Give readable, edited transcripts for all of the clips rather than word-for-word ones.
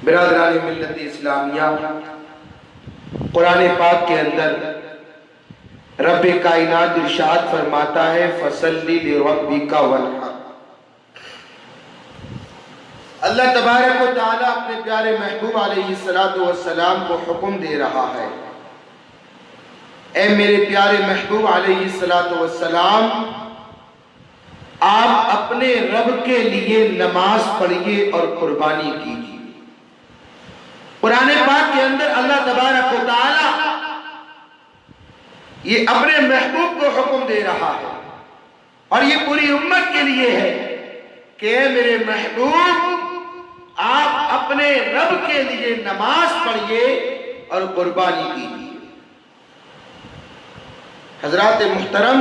बिरादरान मिल्लत इस्लामिया, कुरान पाक के अंदर रब कायनात इरशाद फरमाता है, फसल्ली लिरब्बिका वन्हर। अल्लाह तबारक व तआला अपने प्यारे महबूब अलैहिस्सलातु वस्सलाम को हुक्म दे रहा है, ए मेरे प्यारे महबूब अलैहिस्सलातु वस्सलाम, आप अपने रब के लिए नमाज पढ़िए और कुर्बानी कीजिए। कुरान पाक के अंदर अल्लाह तबारक व तआला ये अपने महबूब को हुक्म दे रहा है और ये पूरी उम्मत के लिए है कि मेरे महबूब, आप अपने रब के लिए नमाज पढ़िए और कुर्बानी कीजिए। हजरात मुहतरम,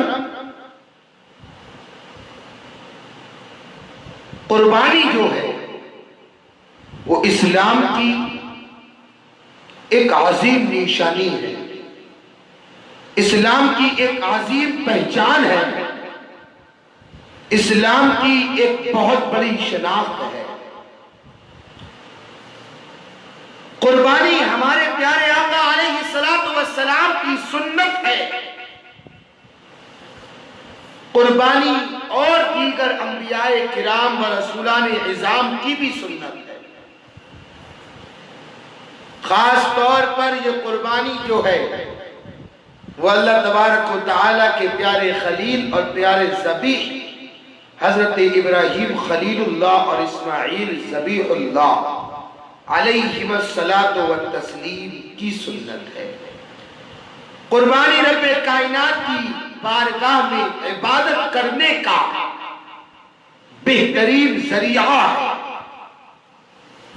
कुर्बानी जो है वो इस्लाम की एक अजीम निशानी है, इस्लाम की एक अजीम पहचान है, इस्लाम की एक बहुत बड़ी शनाख्त है। कुर्बानी हमारे प्यारे आका अलैहिस्सलातु वस्सलाम की सुन्नत है। कुर्बानी और दीगर अंबियाए किराम व रसूलाने इज़ाम की भी सुन्नत है। खास तौर पर यह कुर्बानी जो है वो अल्लाह तबारक व तआला के प्यारे खलील और प्यारे ज़बीह हजरत इब्राहीम खलीलुल्लाह और इस्माईल ज़बीहुल्लाह अलैहिमुस्सलातु व तस्लीम की सुन्नत है। कुर्बानी रब कायनात की बारगाह में इबादत करने का बेहतरीन जरिया है।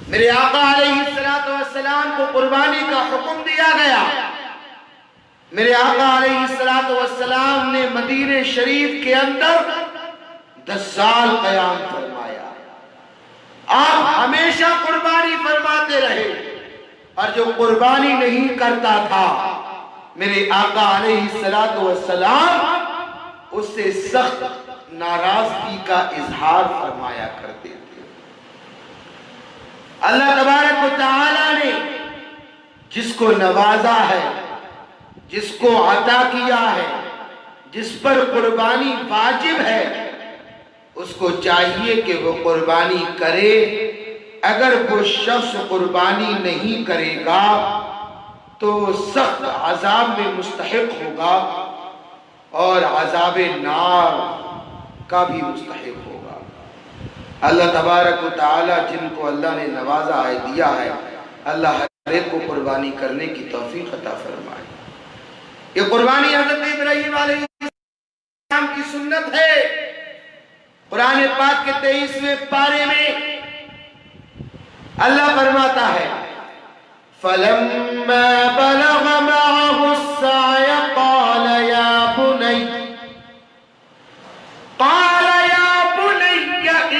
मेरे आका अलैहिस्सलातु वस्सलाम को कुर्बानी का हुक्म दिया गया। मेरे आका अलैहिस्सलातु वस्सलाम ने मदीने शरीफ के अंदर 10 साल क़याम फरमाया। आप हमेशा कुर्बानी फरमाते रहे और जो कुर्बानी नहीं करता था, मेरे आका अलैहिस्सलातु वस्सलाम उससे सख्त नाराजगी का इजहार फरमाया करते थे। अल्लाह तबारक व तआला ने जिसको नवाजा है, जिसको अता किया है, जिस पर कुर्बानी वाजिब है, उसको चाहिए कि वो कुर्बानी करे। अगर वो शख्स कुर्बानी नहीं करेगा तो सख्त अजाब में मुस्तहिक होगा और अजाबे नार का भी मुस्तहिक होगा। अल्लाह तबारक व तआला जिनको अल्लाह ने नवाजा है, दिया है, अल्लाह हर एक को कुर्बानी करने की तौफीक अता फरमाए। ये कुर्बानी हज़रत इब्राहीम अलैहिस्सलाम की सुन्नत है। कुरान पाक के 23वें पारे में अल्लाह फरमाता है, फलम्मा बलग मअहु अस्साय क़ाल या बुनय्य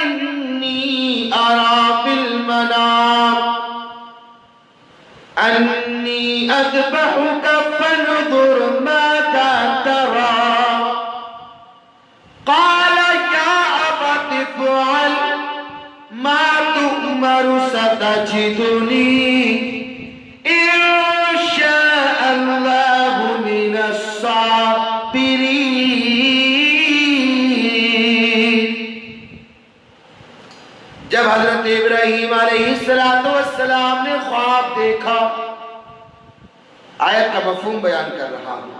इन्नी अरा फिल मनाम अन्नी अज़बहुका फन्ज़ुर माज़ा तरा क़ाल या अबति इफ़अल मा तुअमरु सतजिदुनी इंशाअल्लाहु मिनस साबिरीन। जब हजरत इब्राहीम अलैहिस्सलातु वस्सलाम ने ख्वाब देखा, आयत का मफहूम बयान कर रहा हूं।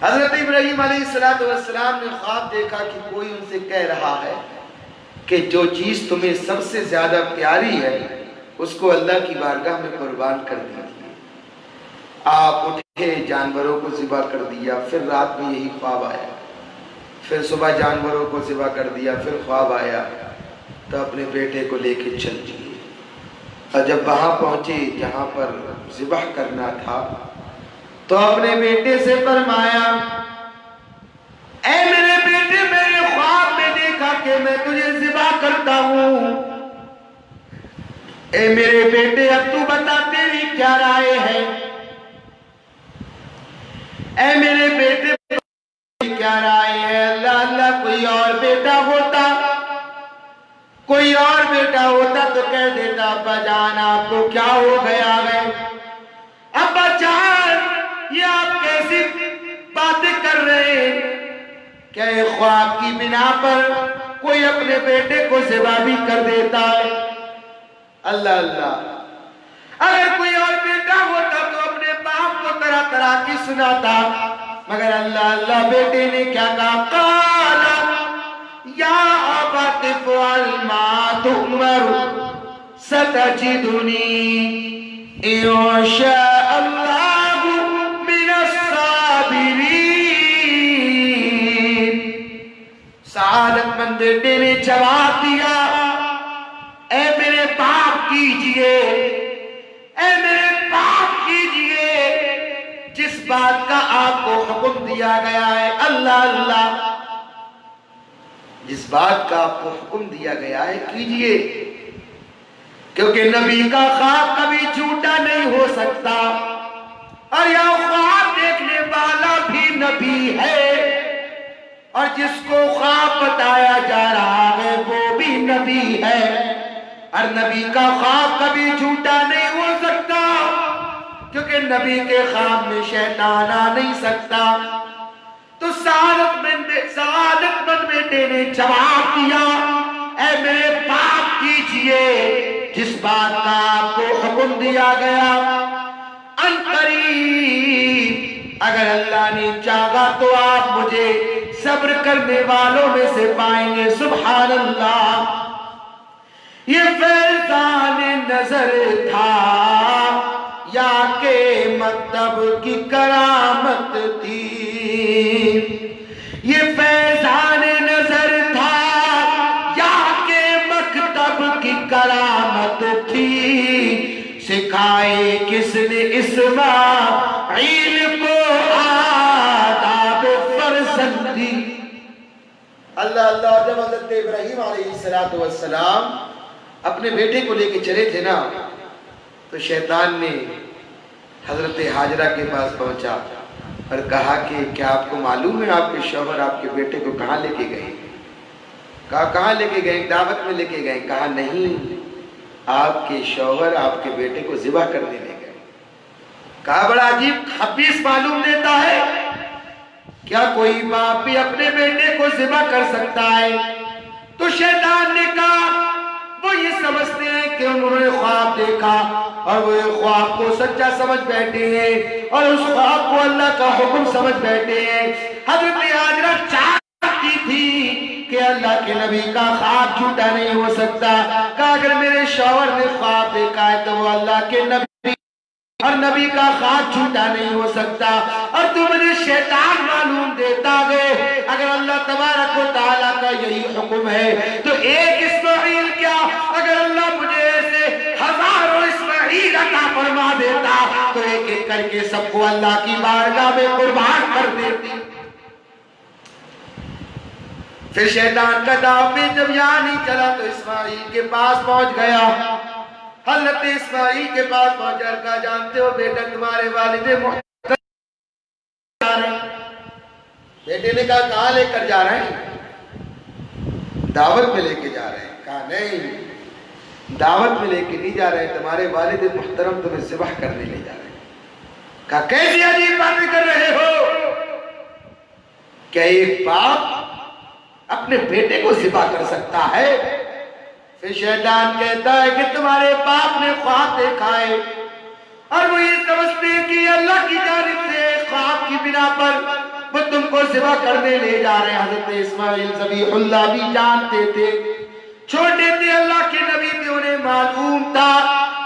हजरत इब्राहीम अलैहिस्सलातु वस्सलाम ने ख्वाब देखा कि कोई उनसे कह रहा है कि जो चीज तुम्हें सबसे ज्यादा प्यारी है उसको अल्लाह की बारगाह में कुर्बान कर दीजिए। आप उठे, जानवरों को ज़िबा कर दिया, फिर रात में यही ख्वाब आया, फिर सुबह जानवरों को ज़िबा कर दिया, फिर ख्वाब आया तो अपने बेटे को लेके चल दिए। और जब वहां पहुंचे जहां पर ज़िबह करना था तो अपने बेटे से फरमाया, ऐ मेरे बेटे, मैंने ख्वाब में देखा कि मैं तुझे ज़िबा करता हूं। ऐ मेरे बेटे, अब तू बता तेरी क्या राय है? ऐ मेरे बेटे क्या राय है? अल्लाह अल्लाह, कोई और बेटा होता कोई और बेटा होता तो कह देता अब्बा जान आपको क्या हो गया है, अब्बा जान ये आप कैसी बातें कर रहे हैं, क्या ये ख्वाब की बिना पर कोई अपने बेटे को ज़िबा भी कर देता है। अल्लाह अल्लाह, अगर कोई और बेटा होता तो अपने बाप को तरह तरह की सुनाता, मगर अल्लाह अल्लाह बेटे ने क्या कहा, काला या अबत फ़अल मा तुअमर सतजिदुनी इंशाअल्लाहु मिनस साबिरीन। सआदतमंद बेटे ने जवाब दिया, ऐ मेरे बाप कीजिए, ऐ मेरे बाप कीजिए जिस बात का आपको हुक्म दिया गया है। अल्लाह अल्लाह, जिस बात का आपको हुक्म दिया गया है कीजिए, क्योंकि नबी का ख्वाब कभी झूठा नहीं हो सकता और यह ख्वाब देखने वाला भी नबी है और जिसको ख्वाब बताया जा रहा है वो भी नबी है और नबी का ख्वाब कभी झूठा नहीं हो सकता, क्योंकि नबी के ख्वाब में शैतान आ नहीं सकता। तो सआदतमंद बेटे ने जवाब दिया, ऐ मेरे बाप कीजिए जिस बात का आपको हुक्म दिया गया। अनकरीब अगर अल्लाह ने चाहा तो आप मुझे सब्र करने वालों में से पाएंगे। सुभान अल्लाह, ये फैज़ान नजर था या के मकतब की करामत थी, ये फैज़ान नजर था या के मकतब की करामत थी, सिखाए किसने इस्माइल को आदाब फरजंदी। अल्लाह अल्लाह, जब हज़रत इब्राहीम अलैहिस्सलातु वस्सलाम अपने बेटे को लेके चले थे ना, तो शैतान ने हजरत हाजरा के पास पहुंचा और कहा कि क्या आपको मालूम है आपके शौहर आपके बेटे को कहाँ लेके गए? कहा कहाँ लेके गए? दावत में लेके गए। कहा नहीं, आपके शौहर आपके बेटे को ज़िबा करने ले गए। कहा बड़ा अजीब खबीस मालूम देता है, क्या कोई बाप भी अपने बेटे को ज़िबा कर सकता है? तो शैतान ने कहा वो ये समझते हैं कि उन्होंने ख्वाब देखा और वो ख्वाब को सच्चा समझ बैठे हैं और उस ख्वाब को अल्लाह का हुक्म समझ बैठे हैं। हज़रत हाजरा चाहती थी कि अल्लाह के नबी का ख्वाब झूठा नहीं हो सकता। कहा अगर मेरे शौहर ने ख्वाब देखा है तो वो अल्लाह के नबी और नबी का ख्वाब झूठा नहीं हो सकता, और तू मुझे शैतान मालूम देता है। अगर अल्लाह तबारक व तआला का यही हुक्म है तो एक इस्माइल क्या, अगर अल्लाह मुझे ऐसे हजारों इस्माइल अता फरमा देता तो एक एक करके सबको अल्लाह की बारगाह में कुर्बान कर देती। फिर शैतान का दाव में जब यहाँ नहीं चला तो इस्माइल के पास पहुंच गया। हज़रत इस्माइल के पास पहुंचकर कहा जानते हो बेटा तुम्हारे वालिद मुहतरम जा रहे हैं। बेटे ने कहा कहाँ लेकर जा रहे हैं? दावत में लेके जा रहे हैं। कहा नहीं, दावत में लेके नहीं जा रहे, तुम्हारे वालिद मुहतरम तुम्हें ज़िबह करने ले जा रहे हैं। कहा कैसी अजीब बातें कर रहे हो? क्या एक बाप अपने बेटे को ज़िबह कर सकता है? फिर शैतान कहता है कि तुम्हारे बाप ने ख्वाब देखा है और वो ये समझते हैं कि अल्लाह की जानिब से ख्वाब की बिना पर वो तुमको ज़िबह करने ले जा रहे हैं। हज़रत इस्माइल ज़बीहुल्लाह भी जानते थे, छोटे थे, अल्लाह के नबी थे, उन्हें मालूम था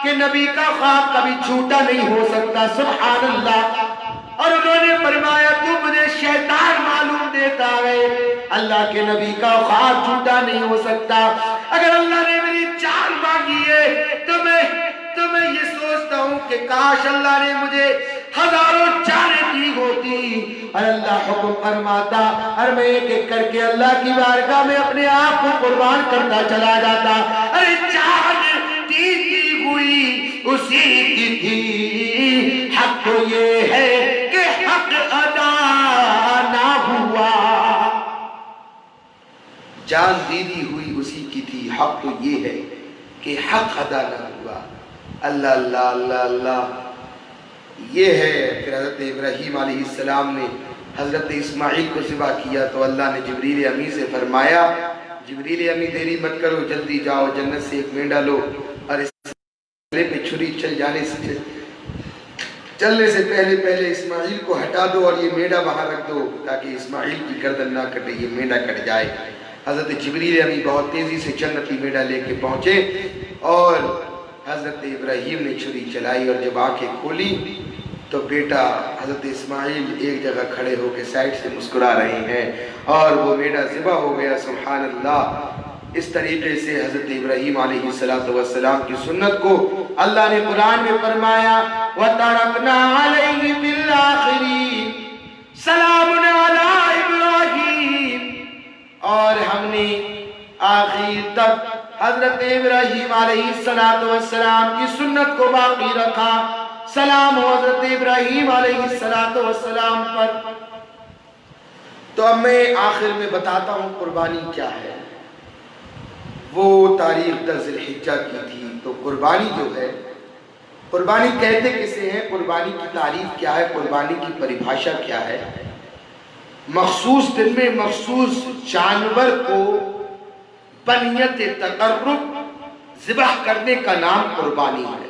कि नबी का ख्वाब कभी झूठा नहीं हो सकता। सुभान अल्लाह। और उन्होंने फरमाया तू मुझे शैतान मालूम देता है, अल्लाह के नबी का ख्वाब झूठा नहीं हो सकता। अगर अल्लाह ने मेरी जान मांगी है तो मैं ये सोचता हूँ कि काश अल्लाह ने मुझे हजारों जानें दी होती और अल्लाह हुक्म फरमाता और मैं एक एक करके अल्लाह की बारगाह में अपने आप को कुर्बान करता चला जाता। अरे जान दी हुई उसी की थी, हक तो ये है कि हक अदा ना हुआ। जान दीदी हुई उसी की थी, हक तो ये है कि हक अदा न हुआ। अल्लाह अल्लाह अल्लाह अल्लाह ये है। फिर हज़रत इब्राहीम अलैहिस्सलाम ने हज़रत इस्माइल को ज़िबा किया तो अल्लाह ने जिब्रील अमी से फरमाया, जिब्रील अमी देरी मत करो, जल्दी जाओ जन्नत से एक मेंढा लो और इस गले पे छुरी चलने से पहले पहले इस्माइल को हटा दो और ये मेंढा वहाँ रख दो ताकि इस्माइल की गर्दन ना कटे, ये मेंढा कट जाए। हज़रत जिब्रील अमी बहुत तेज़ी से जन्नती मेंढा लेके पहुँचे और हज़रत इब्राहीम ने छुरी चलाई और जब आँखें खोली तो बेटा हज़रत इस्माइल एक जगह खड़े होकर साइड से मुस्कुरा रहे हैं और वो मेंढा ज़िबा हो गया। सुभान अल्लाह। इस तरीके से हज़रत इब्राहीम अलैहिस्सलातु वस्सलाम की सुन्नत को अल्लाह ने कुरान में फरमाया, व तरकना अलैहि फिल आखिरीन सलामुन अला इब्राहीम, और हमने आखिर तक हज़रत इब्राहीम अलैहिस्सलातु वस्सलाम की सुन्नत को बाकी रखा। सलाम हो हज़रत इब्राहीम अलैहिस्सलातु वस्सलाम पर। तो अब मैं आखिर में बताता हूँ कुर्बानी क्या है। वो तारीख 10 ज़िलहिज्जा की थी। तो कुर्बानी जो है, कुर्बानी कहते किसे हैं, कुर्बानी की तारीफ क्या है, कुर्बानी की परिभाषा क्या है। मखसूस दिन में मखसूस जानवर को बनियत तकर्रुब ज़िबह करने का नाम कुर्बानी है।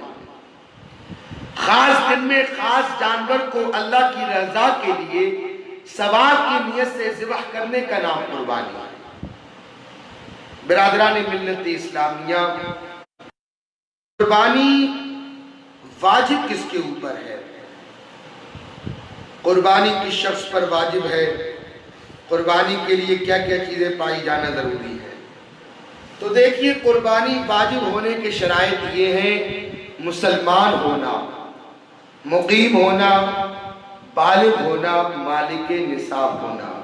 खास दिन में खास जानवर को अल्लाह की रज़ा के लिए सवाब की नियत से ज़िबह करने का नाम कुर्बानी है। बिरादरान मिल्लत इस्लामिया, कुर्बानी वाजिब किसके ऊपर है? कुर्बानी किस शख्स पर वाजिब है? कुर्बानी के लिए क्या क्या चीज़ें पाई जाना ज़रूरी है? तो देखिए, कुर्बानी वाजिब होने के शराइत ये हैं: मुसलमान होना, मुकीम होना, बालिग होना, मालिक निसाब होना।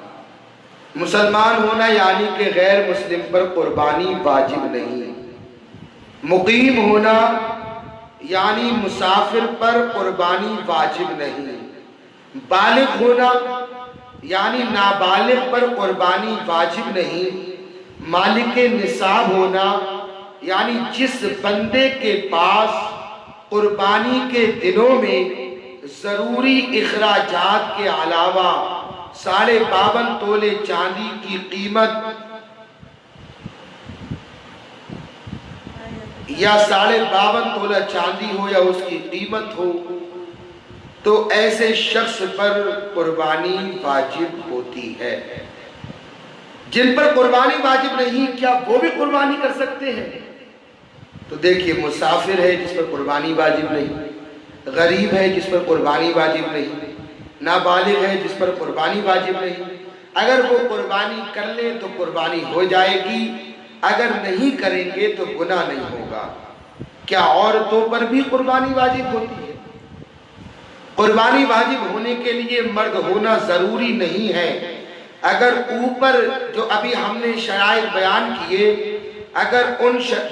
मुसलमान होना यानी कि गैर मुस्लिम पर कुर्बानी वाजिब नहीं। मुकीम होना यानी मुसाफिर पर कुर्बानी वाजिब नहीं। बालिग होना यानी नाबालिग पर कुर्बानी वाजिब नहीं। मालिक निसाब होना यानी जिस बंदे के पास कुर्बानी के दिनों में ज़रूरी इखराजात के अलावा 52.5 तोले चांदी की कीमत या 52.5 तोला चांदी हो या उसकी कीमत हो, तो ऐसे शख्स पर कुर्बानी वाजिब होती है। जिन पर कुर्बानी वाजिब नहीं, क्या वो भी कुर्बानी कर सकते हैं? तो देखिए, मुसाफिर है जिस पर कुर्बानी वाजिब नहीं, गरीब है जिस पर कुर्बानी वाजिब नहीं, नाबालिग है जिस पर कुर्बानी वाजिब नहीं। अगर वो कुर्बानी कर ले तो कुर्बानी हो जाएगी, अगर नहीं करेंगे तो गुनाह नहीं होगा। क्या औरतों पर भी कुर्बानी वाजिब होती है? कुर्बानी वाजिब होने के लिए मर्द होना ज़रूरी नहीं है। अगर ऊपर जो अभी हमने शराइत बयान किए, अगर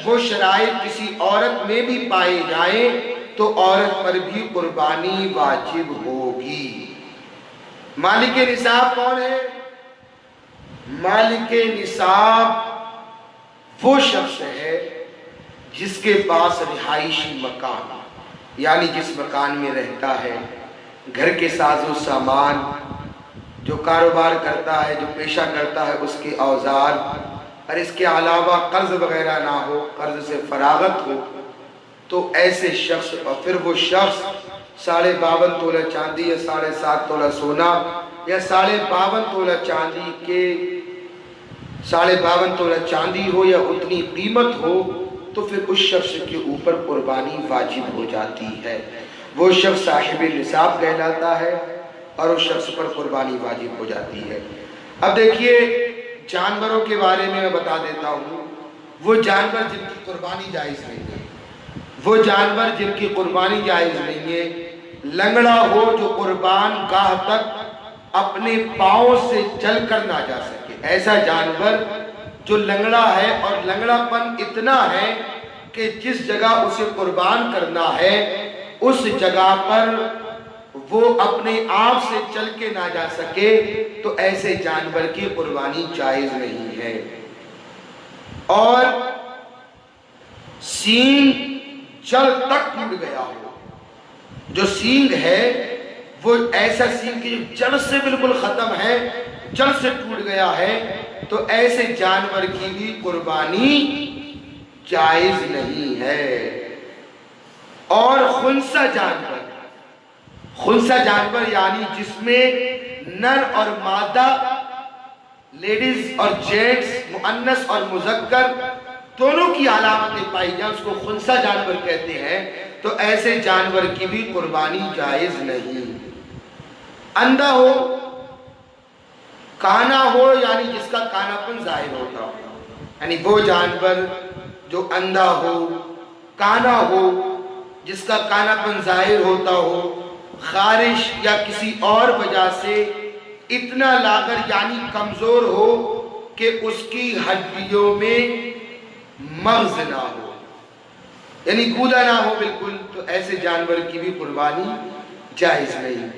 वो शराइत किसी औरत में भी पाए जाए तो औरत पर भी कुर्बानी वाजिब होगी। मालिक निसाब कौन है? मालिक निसाब वो शख्स है जिसके पास रिहायशी मकान, यानी जिस मकान में रहता है, घर के साजो सामान, जो कारोबार करता है, जो पेशा करता है, उसके औजार, और इसके अलावा कर्ज वगैरह ना हो, कर्ज से फरागत हो, तो ऐसे शख्स, और फिर वो शख्स 52.5 तोला चांदी या 7.5 तोला सोना या 52.5 तोला चांदी के 52.5 तोला चांदी हो या उतनी कीमत हो, तो फिर उस शख्स के ऊपर कुर्बानी वाजिब हो जाती है। वो शख्स साहिब निसाब कहलाता है और उस शख्स पर कुर्बानी वाजिब हो जाती है। अब देखिए, जानवरों के बारे में मैं बता देता हूँ। वो जानवर जिनकी कुर्बानी जायज़ नहीं है, वो जानवर जिनकी कुर्बानी जायज़ नहीं है, लंगड़ा हो जो कुर्बान गाह तक अपने पाँव से चल कर ना जा सके, ऐसा जानवर जो लंगड़ा है और लंगड़ापन इतना है कि जिस जगह उसे कुर्बान करना है उस जगह पर वो अपने आप से चल के ना जा सके, तो ऐसे जानवर की कुर्बानी जायज़ नहीं है। और सींग जड़ तक टूट गया हो, जो सींग है वो ऐसा सींग की जड़ से बिल्कुल खत्म है, जड़ से टूट गया है, तो ऐसे जानवर की भी कुर्बानी जायज नहीं है। और खुंसा जानवर यानी जिसमें नर और मादा, लेडीज और जेंट्स, मुअन्नस और मुज़क्कर दोनों की अलामतें पाई जाए, उसको खुंसा जानवर कहते हैं। तो ऐसे जानवर की भी कुर्बानी जायज नहीं। अंधा हो, काना हो, यानी जिसका कानापन जाहिर होता हो, यानी वो जानवर जो अंधा हो, काना हो, जिसका कानापन जाहिर होता हो, खारिश या किसी और वजह से इतना लागर यानी कमजोर हो कि उसकी हड्डियों में मग़ज़ ना हो, यानी गूदा ना हो बिल्कुल, तो ऐसे जानवर की भी कुर्बानी जायज नहीं।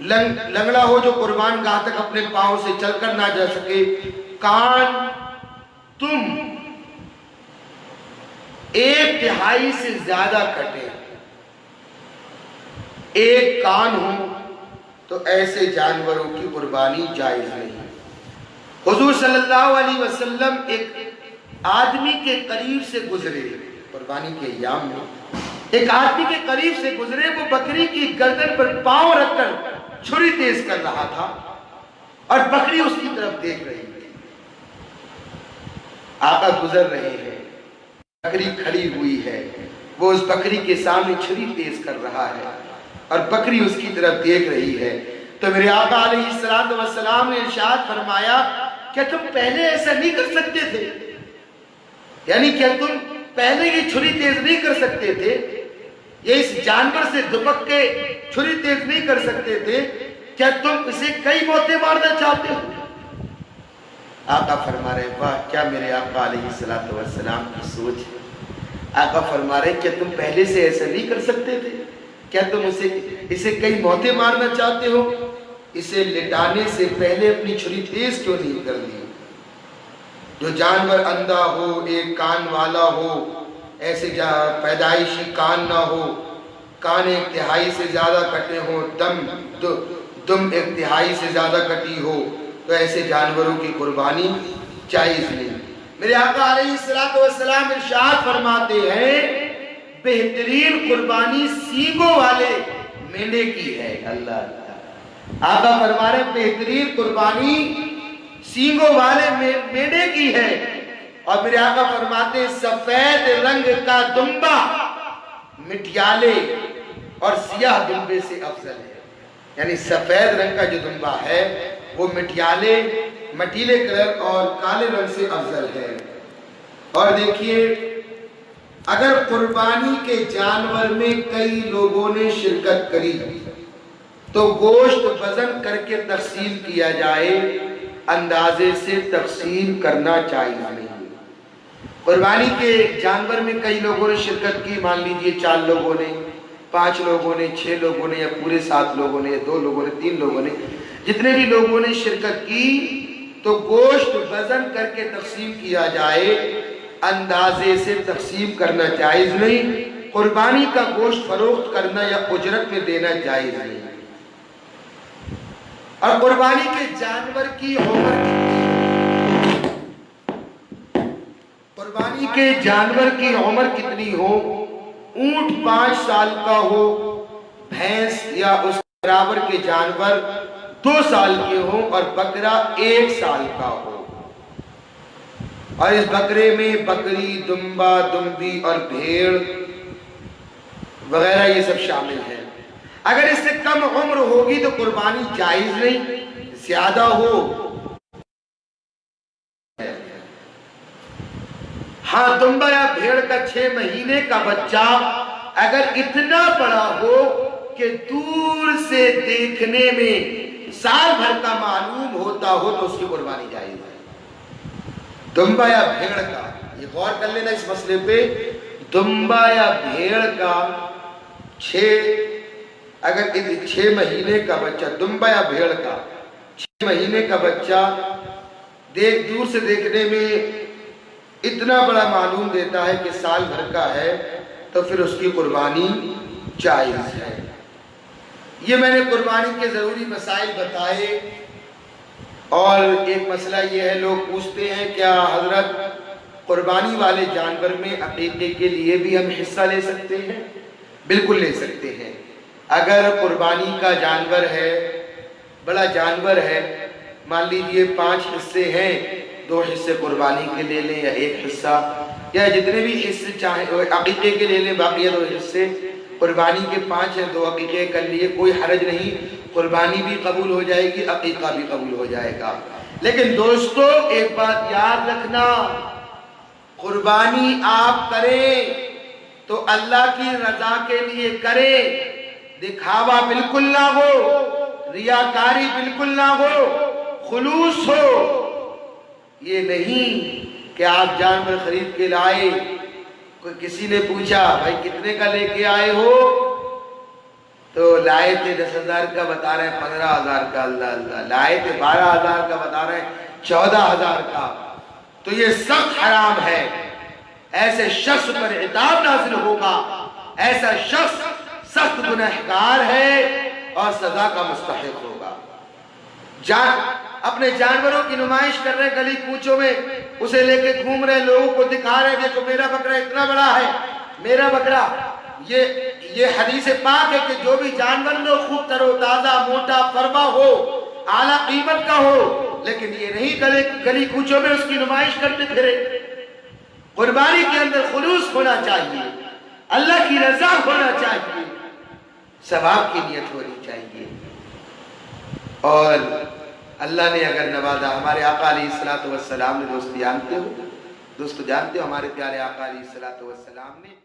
लंगड़ा हो जो कुर्बान गाह तक अपने पांव से चलकर ना जा सके, कान तुम 1/3 से ज्यादा कटे, एक कान हो, तो ऐसे जानवरों की कुर्बानी जायज नहीं। हुजूर सल्लल्लाहु अलैहि वसल्लम एक आदमी के करीब से गुजरे, कुर्बानी के अय्याम में एक आदमी के करीब से गुजरे, वो बकरी की गर्दन पर पांव रखकर छुरी तेज कर रहा था और बकरी उसकी तरफ देख रही थी। आका गुजर रहे हैं, बकरी खड़ी हुई है, वो उस बकरी के सामने छुरी तेज कर रहा है और बकरी उसकी तरफ देख रही है। तो मेरे आका अलैहिस्सलातु वस्सलाम ने इरशाद फरमाया, क्या तुम पहले ऐसा नहीं कर सकते थे? यानी क्या तुम पहले ये छुरी तेज नहीं कर सकते थे? ये इस जानवर से दुपक के छुरी तेज नहीं कर सकते थे? क्या तुम इसे कई मौतें मारना चाहते हो? आका फरमा रहे, वाह क्या मेरे आका अलैहिस्सलातु वस्सलाम की सोच है। आका फरमा रहे, क्या तुम पहले से ऐसा नहीं कर सकते थे? क्या तुम इसे कई मौतें मारना चाहते हो? इसे लिटाने से पहले अपनी छुरी तेज क्यों नहीं कर दी? जो जानवर अंधा हो, एक कान वाला हो, ऐसे पैदाइशी कान ना हो, कान 1/3 से ज्यादा कटे हो, दुम 1/3 से ज्यादा कटी हो, तो ऐसे जानवरों की कुर्बानी जायज नहीं। मेरे आका अलैहिस्सलातु वस्सलाम इरशाद फरमाते हैं, बेहतरीन कुर्बानी सींगों वाले मेंढे की है। अल्लाह आका फरमा रहे, बेहतरीन कुर्बानी सींगों वाले मेंढे की है। और मेरे आका फरमाते, सफेद रंग का दुम्बा मिटियाले और सियाह दुम्बे से अफजल है। यानी सफेद रंग का जो दुम्बा है वो मटीले कलर और काले रंग से अफजल है। और देखिए, अगर कुर्बानी के जानवर में कई लोगों ने शिरकत करी तो गोश्त वजन करके तकसीम किया जाए, अंदाजे से तकसीम करना चाहिए नहीं। कुर्बानी के जानवर में कई लोगों ने शिरकत की, मान लीजिए 4 लोगों ने, 5 लोगों ने, 6 लोगों ने, या पूरे 7 लोगों ने, या 2 लोगों ने, 3 लोगों ने, जितने भी लोगों ने शिरकत की, तो गोश्त वजन करके तकसीम किया जाए, अंदाजे से तकसीम करना जायज नहीं। कुर्बानी का गोश्त फरोख्त करना या उजरत में देना जायज नहीं। और कुर्बानी के जानवर की उम्र कुर्बानी के जानवर की उम्र कितनी हो? ऊंट 5 साल का हो, भैंस या उस बराबर के जानवर 2 साल के हो, और बकरा 1 साल का हो। और इस बकरे में बकरी, दुम्बा, दुम्बी और भेड़ वगैरह ये सब शामिल है। अगर इससे कम उम्र होगी तो कुर्बानी जायज नहीं, ज्यादा हो। हाँ, दुम्बा या भेड़ का 6 महीने का बच्चा अगर इतना बड़ा हो कि दूर से देखने में साल भर का मालूम होता हो तो उसकी कुर्बानी जायज है। दुम्बा या भेड़ का, ये गौर कर लेना इस मसले पे, दुम्बा या भेड़ का 6 महीने का बच्चा, दुम्बा या भेड़ का 6 महीने का बच्चा दूर से देखने में इतना बड़ा मालूम देता है कि साल भर का है तो फिर उसकी कुर्बानी जायज़ है। ये मैंने कुर्बानी के ज़रूरी मसाइल बताए। और एक मसला ये है, लोग पूछते हैं क्या हजरत कुर्बानी वाले जानवर में अकीक़े के लिए भी हम हिस्सा ले सकते हैं? बिल्कुल ले सकते हैं। अगर कुर्बानी का जानवर है, बड़ा जानवर है, मान लीजिए 5 हिस्से हैं, 2 हिस्से कुर्बानी के ले लें या 1 हिस्सा, या जितने भी हिस्से चाहे अकीक़े के ले लें, बाकी 2 हिस्से कुर्बानी के 5 हैं, 2 अकीक़े कर लिए, कोई हरज नहीं, कुर्बानी भी कबूल हो जाएगी, अकीक़ा भी कबूल हो जाएगा। लेकिन दोस्तों एक बात याद रखना, कुर्बानी आप करें तो अल्लाह की रजा के लिए करें, दिखावा बिल्कुल ना हो, रियाकारी बिल्कुल ना हो, खुलूस हो। ये नहीं कि आप जानवर खरीद के लाए, कोई किसी ने पूछा भाई कितने का लेके आए हो, तो लाए थे 10,000 का, बता रहे हैं 15,000 का, अल्लाह अल्लाह, लाए थे 12,000 का, बता रहे हैं 14,000 का, तो ये सब हराम है। ऐसे शख्स पर इताब नाज़िल होगा, ऐसा शख्स सख्त गुनहगार है और सजा का मुस्तहिक होगा। अपने जानवरों की नुमाइश कर रहे, गली कूचों में उसे लेके घूम रहे, लोगों को दिखा रहे, देखो मेरा बकरा इतना बड़ा है, मेरा बकरा। ये हदीस पाक है कि जो भी जानवर लो खूब तरोताजा, मोटा, फरमा हो, आला कीमत का हो, लेकिन ये नहीं गली कूचों में उसकी नुमाइश करते फिरे। कुर्बानी के अंदर खुलूस होना चाहिए, अल्लाह की रजा होना चाहिए, सवाब की नियत होनी चाहिए। और अल्लाह ने अगर नवाजा, हमारे आका अलैहिस्सलातु वस्सलाम ने, दोस्त जानते हो हमारे प्यारे आका अलैहिस्सलातु वस्सलाम ने